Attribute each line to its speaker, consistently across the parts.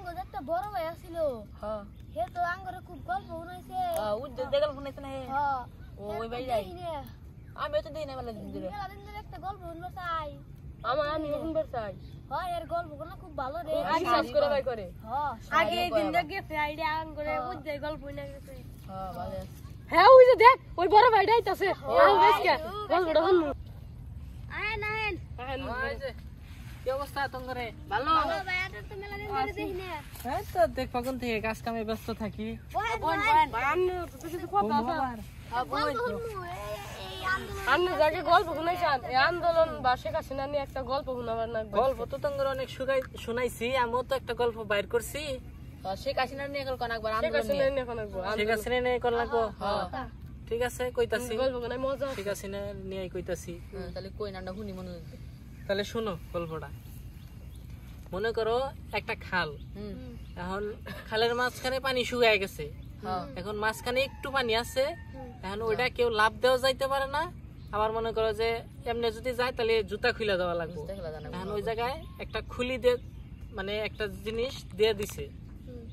Speaker 1: আমগো একটা বড় ভাই আছিল হ্যাঁ হে তো আঙ্গরে খুব গল্প শুনাইছে
Speaker 2: উজ্জ্বল গল্প শুনাইছে না হে
Speaker 1: হ্যাঁ
Speaker 2: ওই ভাই যাই আমি তো দেই না মেলা দিন ধরে
Speaker 1: একটা গল্প শুনতে চাই
Speaker 2: আমি শুনতে চাই
Speaker 1: হ্যাঁ এর গল্পগুলো খুব ভালো রে
Speaker 2: বিশ্বাস করে ভাই করে
Speaker 1: হ্যাঁ
Speaker 2: আগে এই দিন গেছে আইডিয়া আঙ্গরে উজ্জ্বল গল্প শুনে গেছে
Speaker 1: হ্যাঁ ভালো
Speaker 2: হ্যাঁ ওই যে দেখ ওই বড় ভাইটা আইতাছে আও গাছকে গল্পটা শুনমু
Speaker 1: আয় না
Speaker 2: এই যে কি অবস্থা তোমরে ভালো
Speaker 1: ভালো ভাই আর তো মেলা দিন ধরে দেখি না
Speaker 2: হ্যাঁ তো দেখ কখন থেকে কাজ কামে ব্যস্ত থাকি
Speaker 1: কোন
Speaker 2: আমি তো কিছু কথা আছে আমি যাকে গল্প শুনাইছেন এই আন্দোলন বা শেখ হাসিনা নিয়ে একটা গল্প শোনাবার না গল্প তো তোমরা অনেক শোনাইছি আমিও তো একটা গল্প বাইর করছি
Speaker 3: শেখ হাসিনা নিয়ে কোন একবার
Speaker 2: শেখ হাসিনা নিয়ে কোন একবার
Speaker 3: শেখ হাসিনা নিয়ে কোন লাগবো
Speaker 2: ঠিক আছে কইতাছি গল্প কোনাই মজা
Speaker 3: শেখ হাসিনা নিয়ে কইতাছি তাহলে কই নাটা শুনি মনে
Speaker 2: তাহলে শুনো গল্পটা মনে করো একটা খাল এখন খালের মাঝখানে পানি শুকায় গেছে এখন মাঝখানে একটু পানি আছে এখন ওইটা কেউ লাভ দেওয়া যাইতে পারে না আবার মনে করো যে এমনি যদি যায় তাহলে জুতা খুলে দেওয়া লাগবে এখন ওই জায়গায় একটা খুলি দিয়ে মানে একটা জিনিস দিয়ে দিছে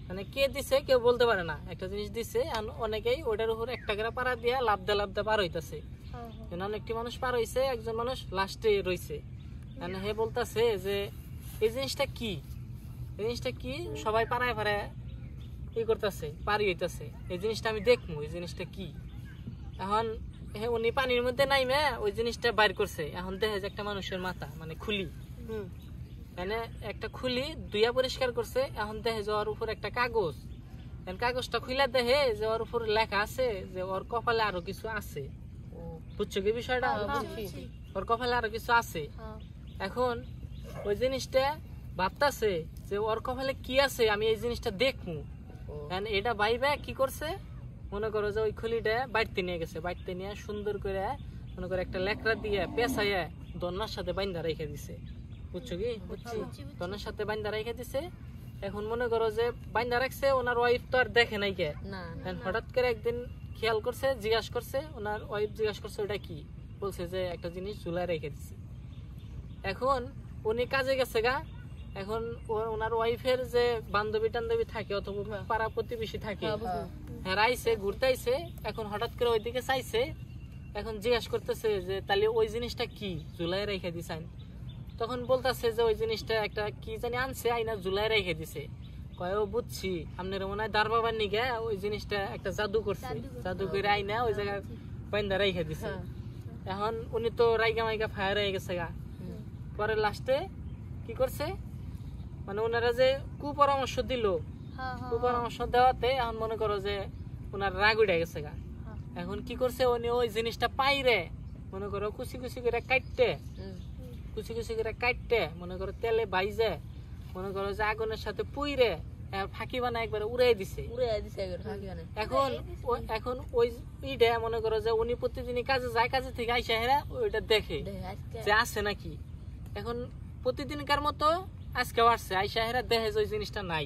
Speaker 2: মানে কে দিছে কেউ বলতে পারে না একটা জিনিস দিছে অনেকেই ওটার উপর একটা করে পাড়া দিয়ে লাভ দে পার হইতাছে অনেকটি মানুষ পার হইছে একজন মানুষ লাস্টে রইছে মানে হে বলতাছে যে এই জিনিসটা কি সবাই পাড়ায় পাড়ায় ই করতেছে পারি হইতাছে এই জিনিসটা আমি দেখবো এই জিনিসটা কি এখন উনি পানির মধ্যে নাইমে ওই জিনিসটা বাইর করছে এখন দেখে যে একটা মানুষের মাথা মানে খুলি মানে একটা খুলি দুইয়া পরিষ্কার করছে এখন দেখে যে ওর উপর একটা কাগজ কাগজটা খুলে দেখে যে ওর উপর লেখা আছে যে ওর কপালে আরো কিছু আছে বুঝছো কি বিষয়টা ওর কপালে আরো কিছু আছে এখন ওই জিনিসটা ভাবতাছে যে ওর কপালে কি আছে আমি এই জিনিসটা দেখবো এটা ভাইবা কি করছে মনে করো যে ওই খুলিটা বাড়তে নিয়ে গেছে বাড়তে নিয়ে সুন্দর করে মনে করো একটা লেকড়া দিয়ে পেঁচাইয়া দন্নার সাথে বাইন্ধা রেখে দিছে বুঝছো কি দন্নার সাথে বাইন্ধা রেখে দিছে এখন মনে করো যে বাইন্ধা রাখছে ওনার ওয়াইফ তো আর দেখে নাই কে হঠাৎ করে একদিন খেয়াল করছে জিজ্ঞাসা করছে ওনার ওয়াইফ জিজ্ঞাসা করছে ওটা কি বলছে যে একটা জিনিস ঝুলা রেখে দিছে এখন উনি কাজে গেছে গা এখন ওনার ওয়াইফের যে বান্ধবী টান্ধবী থাকে অথবা পাড়া প্রতিবেশী থাকে হ্যাঁ আইছে ঘুরতে আইছে এখন হঠাৎ করে ওইদিকে চাইছে এখন জিজ্ঞাসা করতেছে যে তাহলে ওই জিনিসটা কি ঝুলাই রেখে দিছেন তখন বলতেছে যে ওই জিনিসটা একটা কি জানি আনছে আইনা ঝুলাই রেখে দিছে কয় ও বুঝছি আপনার মনে হয় দারবাবার নিগে ওই জিনিসটা একটা জাদু করছে জাদু করে আইনা ওই জায়গায় বাইন্দা রেখে দিছে এখন উনি তো রাইগা মাইগা ফায়ার হয়ে গেছে গা পরে লাস্টে কি করছে মানে ওনারা যে কুপরামর্শ দিল কুপরামর্শ দেওয়াতে এখন মনে করো যে ওনার রাগ উঠে গেছে গা এখন কি করছে উনি ওই জিনিসটা পাইরে মনে করো কুচি কুচি করে কাটতে মনে করো তেলে বাইজে মনে করো যে আগুনের সাথে পুইরে ফাঁকি বানায় একবারে উড়াই দিছে এখন ওই ইটা মনে করো যে উনি প্রতিদিনই কাজে যায় কাজে থেকে আইসা হেরা ওইটা দেখে যে আছে নাকি এখন প্রতিদিনকার মতো আজকে আসছে আইসা হেরা দেখে যে ওই জিনিসটা নাই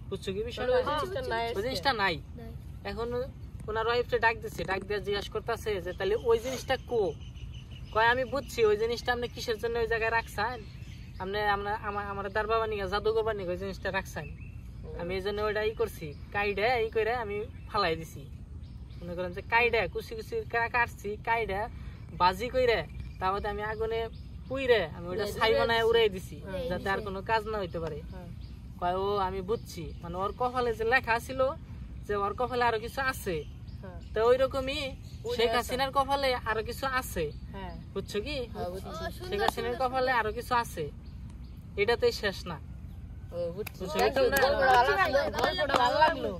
Speaker 2: বুঝছো কি বিষয়টা ওই জিনিসটা নাই এখন ওনার ওয়াইফে ডাক দিয়ে জিজ্ঞাসা করতেছে যে তাহলে ওই জিনিসটা কয় আমি বুঝছি ওই জিনিসটা আপনি কিসের জন্য ওই জায়গায় রাখছেন আপনি আমার দারবাবা নিয়ে জাদুঘর নিয়ে ওই জিনিসটা রাখছেন আমি এই জন্য ওইটা করছি কাইডা করে আমি ফালাই দিছি মনে করেন যে কাইডা কুচি কুচি কাটছি কাইডা বাজি কইরে তারপরে আমি আগুনে পুইরে আমি ওইটা ছাই বানায় উড়াই দিছি যাতে আর কোনো কাজ না হইতে পারে কয় ও আমি বুঝছি মানে ওর কপালে যে লেখা ছিল যে ওর কপালে আরো কিছু আছে তো ওই রকমই শেখ হাসিনার কপালে আরো কিছু আছে বুঝছো কি শেখ হাসিনার কপালে আরো কিছু আছে এটাতেই শেষ না বুঝছো ভালো লাগলো